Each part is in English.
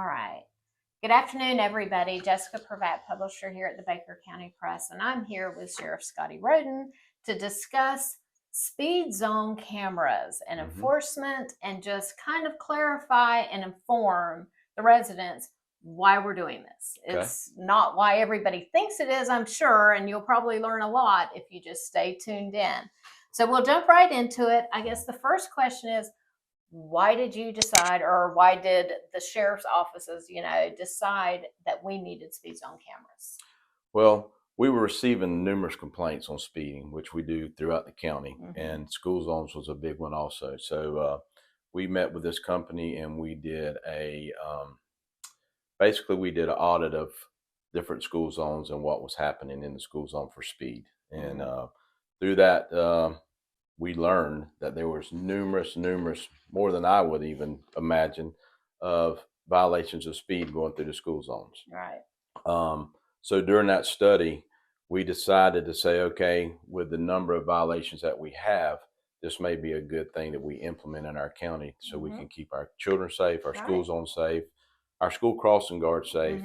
All right. Good afternoon, everybody. Jessica Prevatt, publisher here at the Baker County Press, and I'm here with Sheriff Scotty Rhoden to discuss speed zone cameras and enforcement and just kind of clarify and inform the residents why we're doing this. Okay. It's not why everybody thinks it is, I'm sure, and you'll probably learn a lot if you just stay tuned in. So we'll jump right into it. I guess the first question is, why did you decide, or why did the sheriff's offices, decide that we needed speed zone cameras? Well, we were receiving numerous complaints on speeding, which we do throughout the county, and school zones was a big one also. So we met with this company and we did basically we did an audit of different school zones and what was happening in the school zone for speed. And through that, we learned that there was numerous, more than I would even imagine, of violations of speed going through the school zones. Right. So during that study, we decided to say, okay, with the number of violations that we have, this may be a good thing that we implement in our county so we can keep our children safe, our school zone safe, our school crossing guards safe,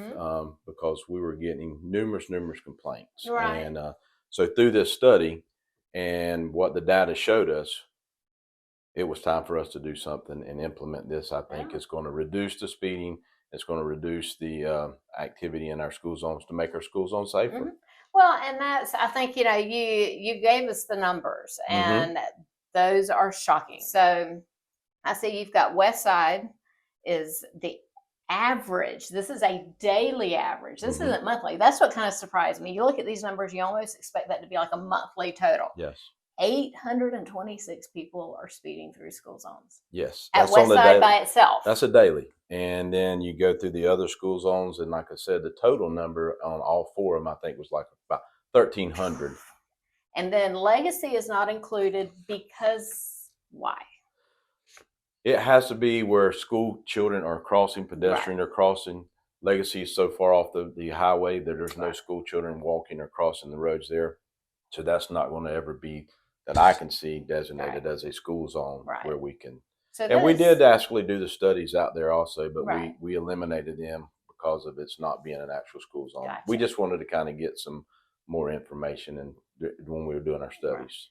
because we were getting numerous complaints. Right. And so through this study, and what the data showed us, it was time for us to do something and implement this. I think it's going to reduce the speeding. It's going to reduce the activity in our school zones to make our school zones safer. Well, and that's, I think, you gave us the numbers, and those are shocking. So I see you've got West Side is the average. This is a daily average. This isn't monthly. That's what kind of surprised me. You look at these numbers, you almost expect that to be like a monthly total. Yes. 826 people are speeding through school zones. Yes. At West Side by itself. That's a daily. And then you go through the other school zones, and like I said, the total number on all four of them, I think, was like about 1,300. And then Legacy is not included because why? It has to be where school children are crossing, pedestrian are crossing. Legacy is so far off the highway that there's no school children walking or crossing the roads there. So that's not going to ever be, that I can see, designated as a school zone where we can. So and we did actually do the studies out there also, but we eliminated them because of it's not being an actual school zone. Gotcha. We just wanted to kind of get some more information and when we were doing our studies.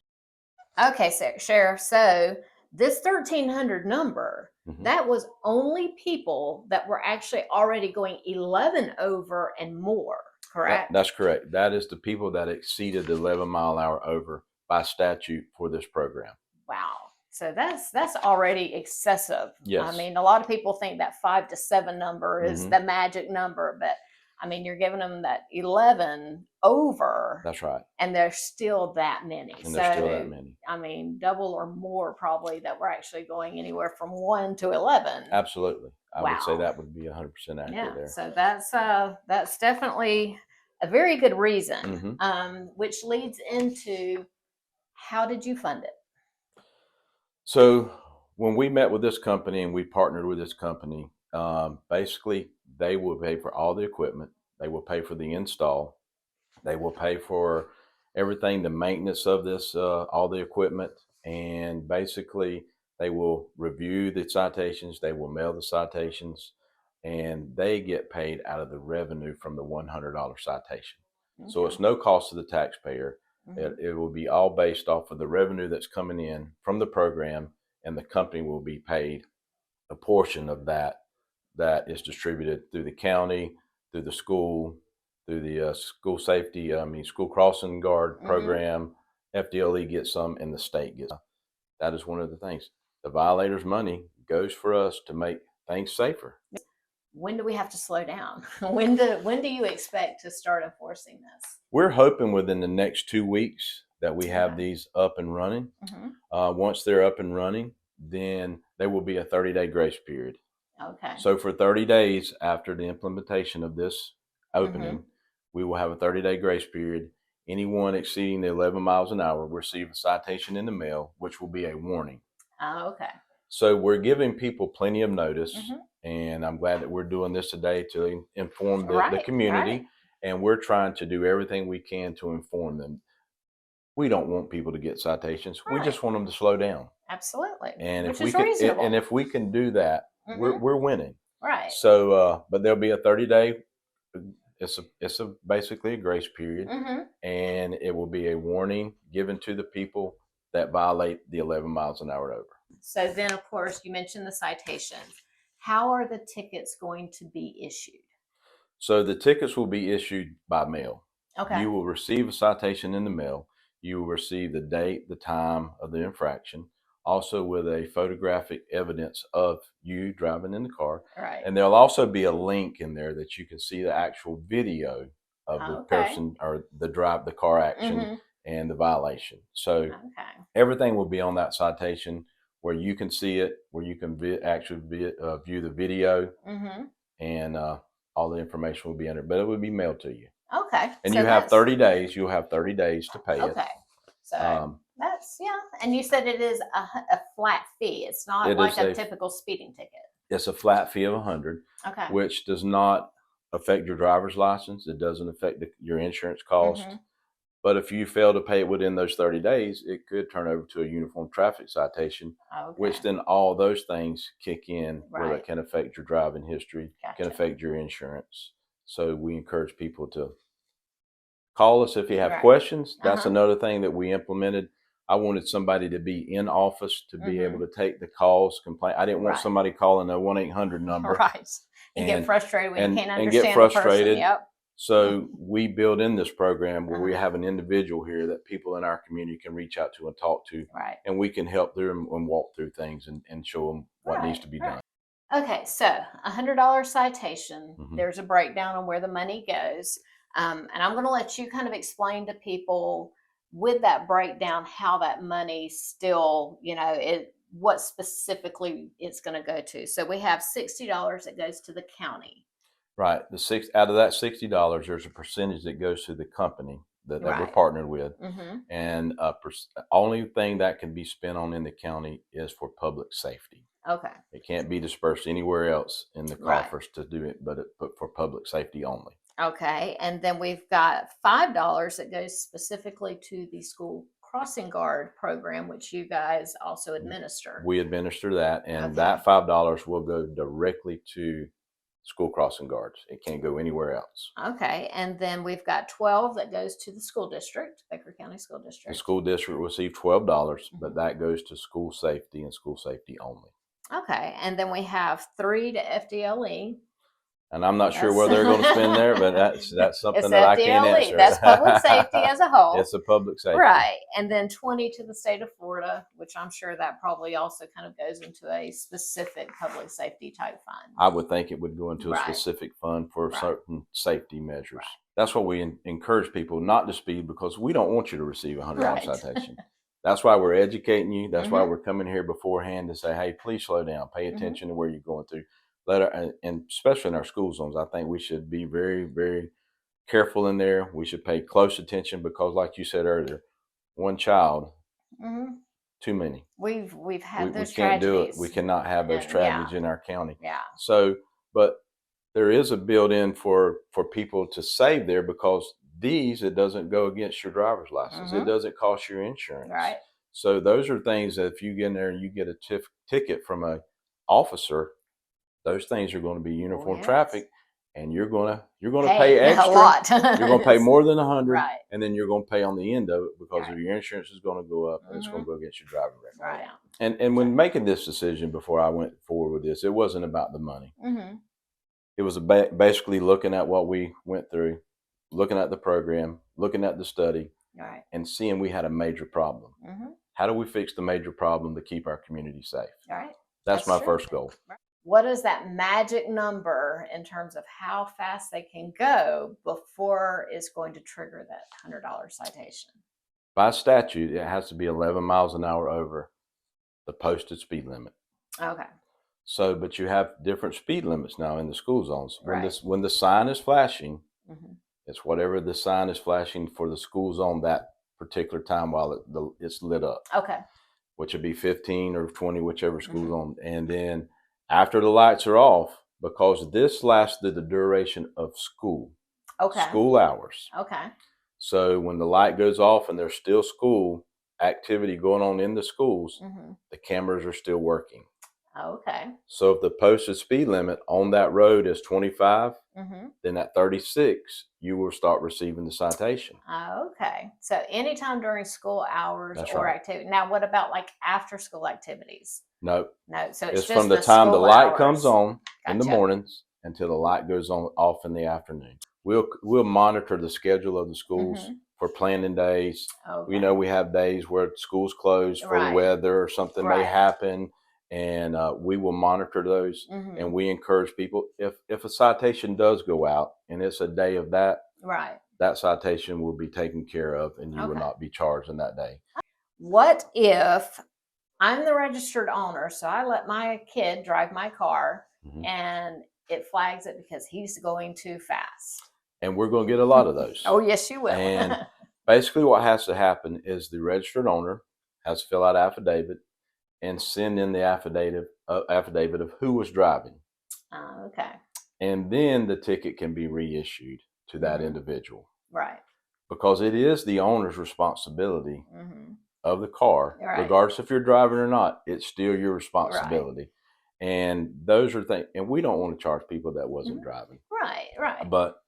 Okay, so Sheriff, so this 1,300 number, that was only people that were actually already going 11 over and more, correct? That's correct. That is the people that exceeded the 11-mile-an-hour over by statute for this program. Wow. So that's already excessive. Yes. I mean, a lot of people think that 5 to 7 number is the magic number, but I mean, you're giving them that 11 over. That's right. And there's still that many. And there's still that many. I mean, double or more probably that we're actually going anywhere from 1 to 11. Absolutely. I would say that would be 100% accurate there. So that's definitely a very good reason, which leads into, how did you fund it? So when we met with this company and we partnered with this company, basically they will pay for all the equipment. They will pay for the install. They will pay for everything, the maintenance of this, all the equipment. And basically they will review the citations. They will mail the citations, and they get paid out of the revenue from the $100 citation. So it's no cost to the taxpayer. It will be all based off of the revenue that's coming in from the program, and the company will be paid a portion of that is distributed through the county, through the school, through the school safety, school crossing guard program. FDLE gets some, and the state gets some. That is one of the things. The violators' money goes for us to make things safer. When do we have to slow down? When do you expect to start enforcing this? We're hoping within the next 2 weeks that we have these up and running. Once they're up and running, then there will be a 30-day grace period. Okay. So for 30 days after the implementation of this opening, we will have a 30-day grace period. Anyone exceeding the 11 miles an hour will receive a citation in the mail, which will be a warning. Oh, okay. So we're giving people plenty of notice, and I'm glad that we're doing this today to inform the community, and we're trying to do everything we can to inform them. We don't want people to get citations. We just want them to slow down. Absolutely. And Which is reasonable. if we can do that, we're winning. Right. So, but there'll be a 30-day. It's basically a grace period, and it will be a warning given to the people that violate the 11 miles an hour over. So then, of course, you mentioned the citations. How are the tickets going to be issued? So the tickets will be issued by mail. Okay. You will receive a citation in the mail. You will receive the date, the time of the infraction, also with a photographic evidence of you driving in the car. Right. And there'll also be a link in there that you can see the actual video of the person or the car action and the violation. So everything will be on that citation where you can see it, where you can actually view the video, and all the information will be in it, but it will be mailed to you. Okay. And so you have 30 days. You'll have 30 days to pay it. Okay. So that's, and you said it is a flat fee. It's not like a typical speeding ticket. It's a flat fee of $100, which does not affect your driver's license. It doesn't affect your insurance cost. But if you fail to pay it within those 30 days, it could turn over to a uniform traffic citation, which then all those things kick in where it can affect your driving history, can affect your insurance. So we encourage people to call us if you have questions. That's another thing that we implemented. I wanted somebody to be in office to be able to take the calls, complain. I didn't want somebody calling a 1-800 number. Right. And get frustrated when you can't understand get frustrated. the person. Yep. So we build in this program where we have an individual here that people in our community can reach out to and talk to. Right. And we can help them and walk through things and show them what needs to be done. Okay, so $100 citation. There's a breakdown on where the money goes. And I'm going to let you kind of explain to people with that breakdown how that money still, what specifically it's going to go to. So we have $60 that goes to the county. Right. Out of that $60, there's a percentage that goes to the company that we're partnered with. And only thing that can be spent on in the county is for public safety. Okay. It can't be dispersed anywhere else in the coffers to do it, but for public safety only. Okay. And then we've got $5 that goes specifically to the school crossing guard program, which you guys also administer. We administer that, and that $5 will go directly to school crossing guards. It can't go anywhere else. Okay. And then we've got $12 that goes to the school district, Baker County School District. The school district will receive $12, but that goes to school safety and school safety only. Okay. And then we have $3 to FDLE. And I'm not sure where they're going to spend there, but that's something that I can't answer. That's public safety as a whole. It's a public safety. Right. And then $20 to the state of Florida, which I'm sure that probably also kind of goes into a specific public safety type fund. I would think it would go into a specific fund for certain safety measures. That's why we encourage people not to speed, because we don't want you to receive a $100 citation. That's why we're educating you. That's why we're coming here beforehand to say, hey, please slow down. Pay attention to where you're going through. And especially in our school zones, I think we should be very, very careful in there. We should pay close attention because, like you said earlier, one child, too many. We've had those we can't tragedies. do it. We cannot have those tragedies in our county. Yeah. So, but there is a built-in for people to save there, because it doesn't go against your driver's license. It doesn't cost your insurance. Right. So those are things that if you get in there and you get a ticket from an officer, those things are going to be uniform traffic, and you're going to pay extra. A lot. You're going to pay more than $100, right. and then you're going to pay on the end of it because of your insurance is going to go up, and it's going to go against your driving record. Right. And when making this decision, before I went forward with this, it wasn't about the money. It was basically looking at what we went through, looking at the program, looking at the study, and seeing we had a major problem. How do we fix the major problem to keep our community safe? Right. That's my first goal. Right. What is that magic number in terms of how fast they can go before it's going to trigger that $100 citation? By statute, it has to be 11 miles an hour over the posted speed limit. Okay. So, but you have different speed limits now in the school zones. When the sign is flashing, it's whatever the sign is flashing for the school zone that particular time while it's lit up. Okay. Which would be 15 or 20, whichever school zone. And then after the lights are off, because this lasted the duration of school. Okay. School hours. Okay. So when the light goes off and there's still school activity going on in the schools, the cameras are still working. Okay. So if the posted speed limit on that road is 25, Mm-hmm. then at 36, you will start receiving the citation. Okay. So anytime during school hours That's or right. activity. Now, what about like after school activities? No, No. So it's it's from just the the time the school light hours. comes on in the Gotcha. mornings until the light goes on off in the afternoon. We'll monitor the schedule of the schools Mm-hmm. for planning days. Okay. You know, we have days where schools close for Right. weather or something may Right. happen, and we will monitor those. Mm-hmm. And we encourage people, if a citation does go out and it's a day of that, Right. that citation will be taken care of, and you will Okay. not be charged in that day. What if I'm the registered owner, so I let my kid drive my car Mhm. and it flags it because he's going too fast? And we're going to get a lot of those. Oh, yes, you will. And basically what has to happen is the registered owner has to fill out an affidavit and send in the affidavit of who was driving. Okay. And then the ticket can be reissued to that Mhm. individual, Right. because it is the owner's responsibility Mm-hmm. of the car, Right. regardless if you're driving or not. It's still your responsibility. And those are things, and we don't want to charge people that wasn't Mhm. driving. Right. Right. But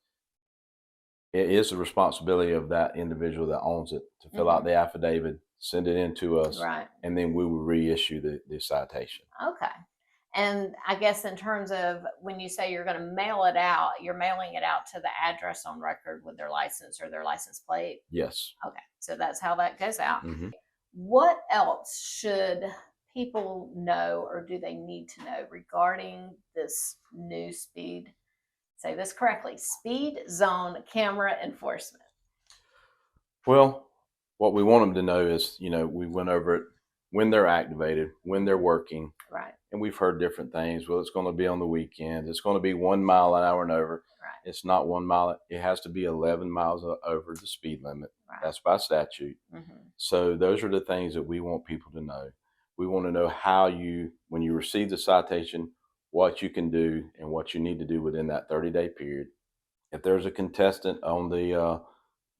it is the responsibility of that individual that owns it to fill out Mhm. the affidavit, send it in to us, Right. and then we will reissue the citation. Okay. And I guess in terms of when you say you're going to mail it out, you're mailing it out to the address on record with their license or their license plate. Yes. Okay. So that's how that goes out. Mm-hmm. What else should people know or do they need to know regarding this new speed, say this correctly, speed zone camera enforcement? Well, what we want them to know is, you know, we went over it when they're activated, when they're working, Right. and we've heard different things. Well, it's going to be on the weekends. It's going to be 1 mile an hour and over. Right. It's not 1 mile. It has to be 11 miles over the speed limit. Right. That's by statute. Mm-hmm. So those are the things that we want people to know. We want to know how you, when you receive the citation, what you can do and what you need to do within that 30-day period. If there's a contestant on the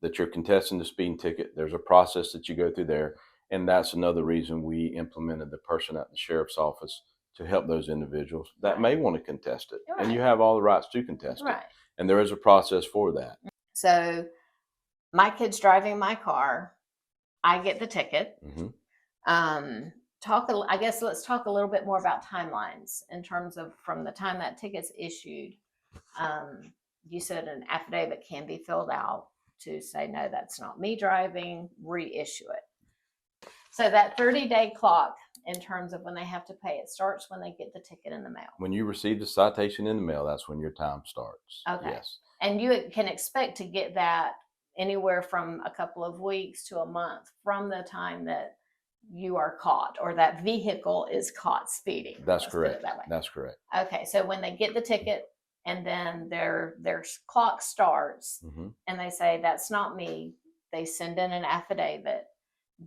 that you're contesting the speeding ticket, there's a process that you go through there. And that's another reason we implemented the person at the sheriff's office to help those individuals that Right. may want to contest it. Right. And you have all the rights to contest Right. it. And there is a process for that. So my kid's driving my car. I get the ticket. Mm-hmm. I guess let's talk a little bit more about timelines in terms of from the time that ticket's issued. You said an affidavit can be filled out to say, no, that's not me driving, reissue it. So that 30-day clock in terms of when they have to pay, it starts when they get the ticket in the mail. When you receive the citation in the mail, that's when your time starts. Okay. Yes. And you can expect to get that anywhere from a couple of weeks to a month from the time that you are caught or that vehicle is caught speeding. That's correct. That way. That's correct. Okay, so when they get the ticket and then their clock starts, mm-hmm. and they say that's not me, they send in an affidavit,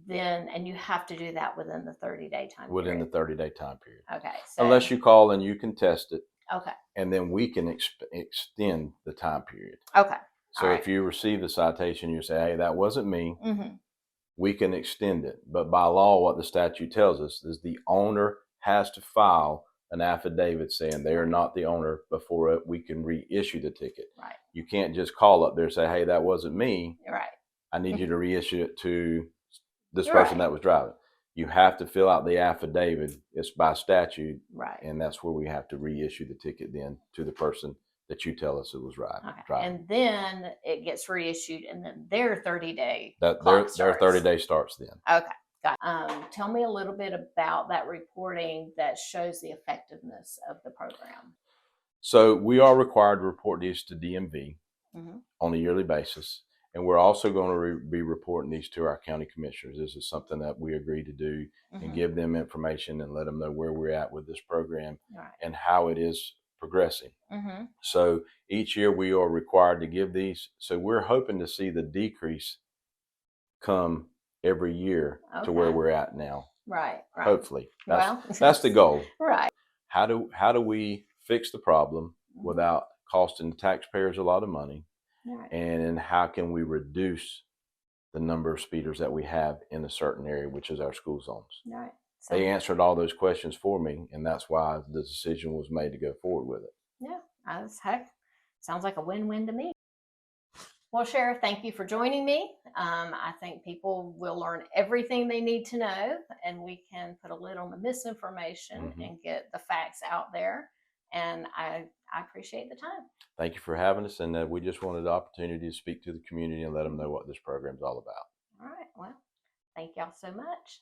then and you have to do that within the 30-day time within period. the 30-day time period. Okay. So, unless you call and you can test it. Okay. And then we can extend the time period. Okay. So if you receive the citation, you say, hey, that wasn't me. Mm-hmm. We can extend it. But by law, what the statute tells us is the owner has to file an affidavit saying they are not the owner before we can reissue the ticket. Right. You can't just call up there and say, hey, that wasn't me. Right. I need you to reissue it to this You're person right. that was driving. You have to fill out the affidavit. It's by statute. Right. And that's where we have to reissue the ticket then to the person that you tell us it was right. Okay. Driving. And then it gets reissued, and then their 30-day their 30-day starts then. Okay. Got it. Tell me a little bit about that reporting that shows the effectiveness of the program. So we are required to report these to DMV Mm-hmm. on a yearly basis. And we're also going to be reporting these to our county commissioners. This is something that we agreed to do Mm-hmm. and give them information and let them know where we're at with this program Right. and how it is progressing. Mm-hmm. So each year we are required to give these. So we're hoping to see the decrease come every year to where we're at now. Right. Right. Hopefully. That's the goal. Right. How do we fix the problem Mm-hmm. without costing taxpayers a lot of money? Right. And how can we reduce the number of speeders that we have in a certain area, which is our school zones? Right. So, they answered all those questions for me, and that's why the decision was made to go forward with it. yeah, heck, sounds like a win-win to me. Well, Sheriff, thank you for joining me. I think people will learn everything they need to know, and we can put a lid on the misinformation and get the facts out there. And I appreciate the time. Thank you for having us, and we just wanted the opportunity to speak to the community and let them know what this program is all about. All right. Well, thank y'all so much.